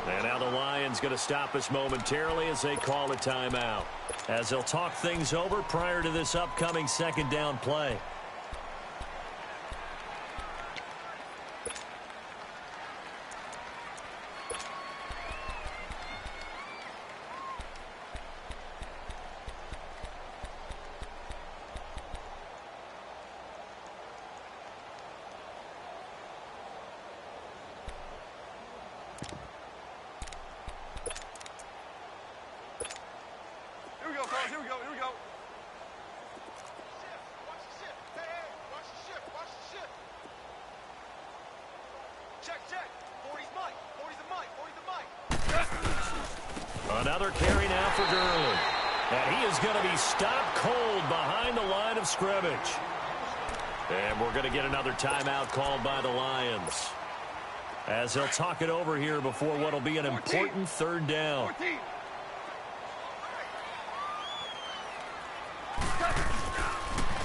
And now the Lions going to stop us momentarily as they call a timeout. As they'll talk things over prior to this upcoming 2nd down play. Another carry now for Gurley. And he is going to be stopped cold behind the line of scrimmage. And we're going to get another timeout called by the Lions, as they'll talk it over here before what will be an important third down.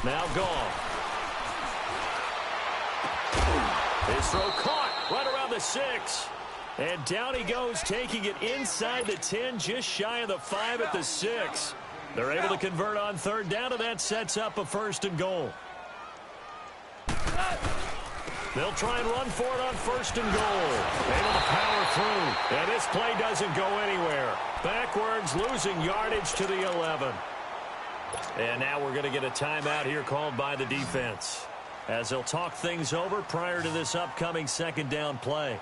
Now gone. His throw caught right around the 6. And down he goes, taking it inside the 10, just shy of the 5 at the 6. They're able to convert on third down, and that sets up a 1st and goal. They'll try and run for it on 1st and goal. Able to power through. And this play doesn't go anywhere. Backwards, losing yardage to the 11. And now we're going to get a timeout here called by the defense, as they'll talk things over prior to this upcoming 2nd down play.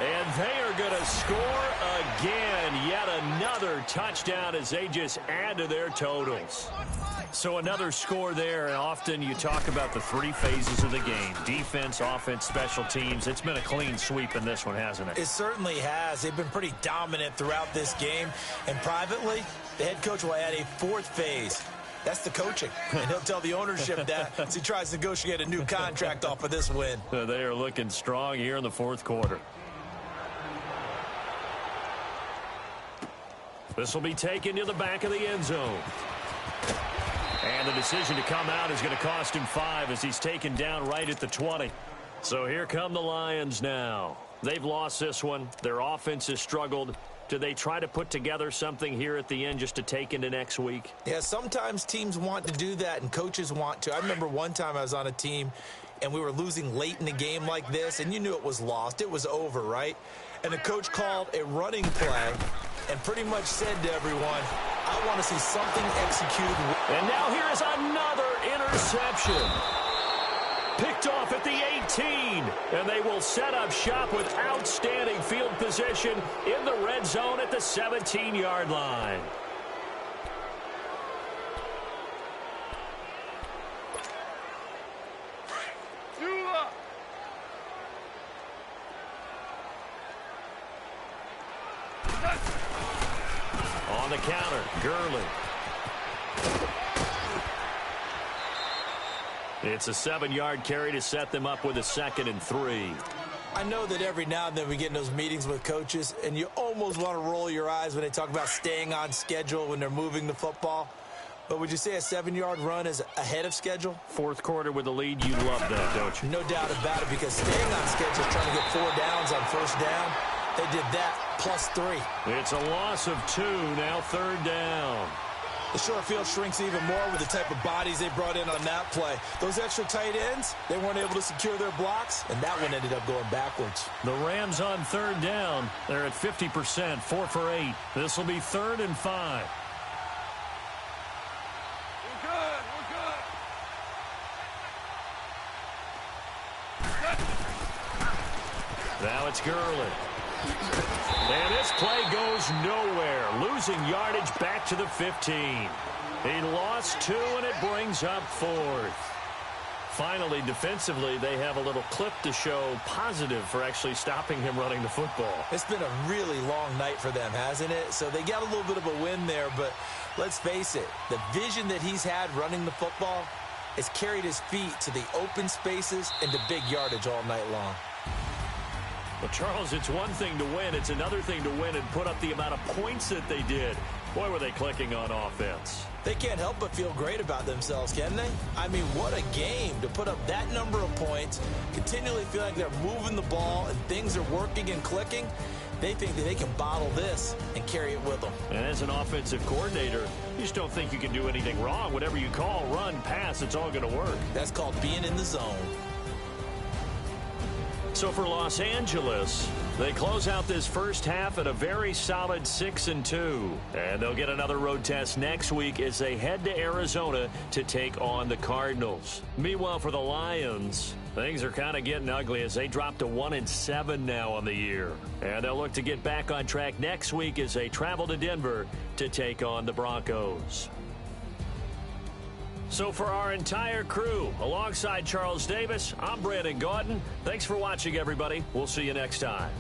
And they are going to score again. Yet another touchdown as they just add to their totals. So another score there. And often you talk about the 3 phases of the game: defense, offense, special teams. It's been a clean sweep in this one, hasn't it? It certainly has. They've been pretty dominant throughout this game. And privately, the head coach will add a 4th phase. That's the coaching. And he'll tell the ownership that as he tries to negotiate a new contract off of this win. They are looking strong here in the 4th quarter. This will be taken to the back of the end zone. And the decision to come out is going to cost him 5 as he's taken down right at the 20. So here come the Lions now. They've lost this one. Their offense has struggled. Do they try to put together something here at the end just to take into next week? Yeah, sometimes teams want to do that and coaches want to. I remember one time I was on a team and we were losing late in the game like this, and you knew it was lost. It was over, right? And the coach called a running play and pretty much said to everyone, I want to see something executed. And now here is another interception. Picked off at the 18. And they will set up shop with outstanding field position in the red zone at the 17-yard line. On the counter, Gurley. It's a 7-yard carry to set them up with a 2nd and 3. I know that every now and then we get in those meetings with coaches, and you almost want to roll your eyes when they talk about staying on schedule when they're moving the football. But would you say a 7-yard run is ahead of schedule? 4th quarter with the lead, you love that, don't you? No doubt about it, because staying on schedule is trying to get 4 downs on 1st down. They did that plus 3. It's a loss of 2, now 3rd down. The short field shrinks even more with the type of bodies they brought in on that play. Those extra tight ends, they weren't able to secure their blocks, and that one ended up going backwards. The Rams on 3rd down. They're at 50%, 4 for 8. This will be 3rd and 5. Now it's Gurley. And this play goes nowhere. Losing yardage back to the 15. He lost 2, and it brings up 4th. Finally, defensively, they have a little clip to show positive for actually stopping him running the football. It's been a really long night for them, hasn't it? So they got a little bit of a win there, but let's face it, the vision that he's had running the football has carried his feet to the open spaces and to big yardage all night long. Well, Charles, it's one thing to win. It's another thing to win and put up the amount of points that they did. Boy, were they clicking on offense. They can't help but feel great about themselves, can they? I mean, what a game to put up that number of points, continually feel like they're moving the ball and things are working and clicking. They think that they can bottle this and carry it with them. And as an offensive coordinator, you just don't think you can do anything wrong. Whatever you call, run, pass, it's all going to work. That's called being in the zone. So for Los Angeles, they close out this first half at a very solid 6-2. And they'll get another road test next week as they head to Arizona to take on the Cardinals. Meanwhile, for the Lions, things are kind of getting ugly as they drop to 1-7 now on the year. And they'll look to get back on track next week as they travel to Denver to take on the Broncos. So for our entire crew, alongside Charles Davis, I'm Brandon Gaudin. Thanks for watching, everybody. We'll see you next time.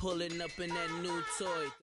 Pulling up in that new toy.